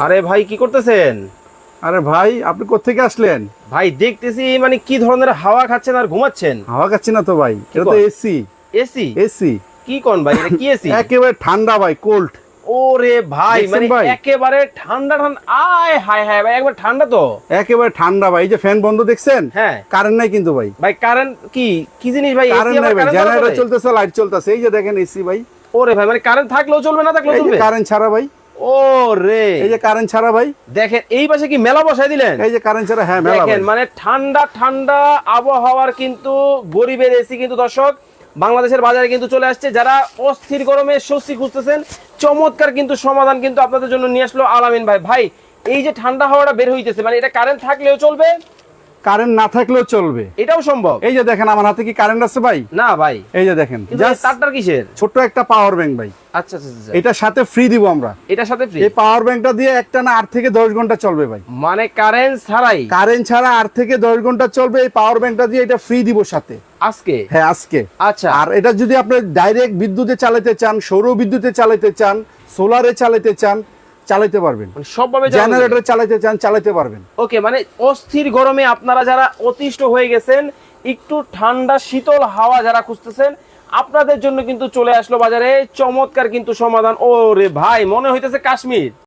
আরে ভাই কি করতেছেন? আরে ভাই, আপনি কোত্থেকে আসলেন? ভাই দেখতেছি মানে কি ধরনের হাওয়া খাচ্ছেন আর ঘুমাচ্ছেন? হাওয়া খাচ্ছি না তো ভাই, এটা তো কর? এসি। এসি? এসি কি কোন ভাই, এটা কি এসি? একেবারে ঠান্ডা ভাই, কোল্ড। ওরে ভাই, দেখছেন মানে ভাই? একেবারে ঠান্ডা ঠান্ডা। আয় হায় হায় ভাই, একবার ঠান্ডা তো। একেবারে ঠান্ডা ভাই। এই যে ফ্যান বন্ধ দেখছেন? হ্যাঁ। কারেন্ট নাই কিন্তু ভাই। ভাই কারেন্ট কি কি জিনিস ভাই? এসি কারেন্ট আবার নাই ভাই, কারেন্ট ছাড়া জেনারেটর চলে? চলতেছে, লাইট চলতেছে। এই যে দেখেন এসি ভাই। ওরে ভাই, মানে কারেন্ট থাকলেও চলবে না থাকলেও এই যে চলবে? কারেন্ট ছাড়া ভাই। ও রে, এই যে কারেন্ট ছাড়া ভাই। দেখেন এই পাশে কি মেলা বসাই দিলেন? এই যে কারেন্ট ছাড়া, হ্যাঁ মেলা ভাই। দেখেন মানে ঠান্ডা ঠান্ডা আবহাওয়ার কিন্তু গরিবের এসি কিন্তু দর্শক বাংলাদেশের বাজারে কিন্তু চলে আসছে। যারা অস্থির গরমে স্বস্তি খুঁজতেছেন, চমৎকার কিন্তু সমাধান কিন্তু আপনাদের জন্য নিয়ে আসলো আলামিন ভাই। ভাই এই যে ঠান্ডা হাওয়াটা বের হইতেছে, মানে এটা কারেন্ট থাকলেও চলবে, কারেন্ট না থাকলেও চলবে। এটাও সম্ভব? এই যে দেখেন আমার হাতে কি কারেন্ট আছে ভাই? না ভাই। এই যে দেখেন, কিন্তু এই তারটার কিসের? ছোট্ট একটা পাওয়ার ব্যাংক ভাই। আচ্ছা আচ্ছা আচ্ছা, এটার সাথে ফ্রি দিব আমরা। এটার সাথে ফ্রি? এই পাওয়ার ব্যাংকটা দিয়ে একটানা 8 থেকে 10 ঘন্টা চলবে ভাই। মানে কারেন্ট ছাড়াই? কারেন্ট ছাড়া 8 থেকে 10 ঘন্টা চলবে। এই পাওয়ার ব্যাংকটা দিয়ে এটা ফ্রি দিব সাথে আজকে? হ্যাঁ আজকে। আচ্ছা। আর এটা যদি আপনি ডাইরেক্ট বিদ্যুতে চালাতে চান, সৌর বিদ্যুতে চালাতে চান, সোলারে চালাতে চান, চালাতে পারবেন। মানে সবভাবে জেনারেটর চালাতে চান, চালাতে পারবেন। ওকে, মানে অস্থির গরমে আপনারা যারা অতিষ্ঠ হয়ে গেছেন, একটু ঠান্ডা শীতল হাওয়া যারা খুঁজতেছেন, আপনাদের জন্য কিন্তু চলে আসলো বাজারে চমৎকার কিন্তু সমাধান। ও রে ভাই, মনে হইতেছে কাশ্মীর।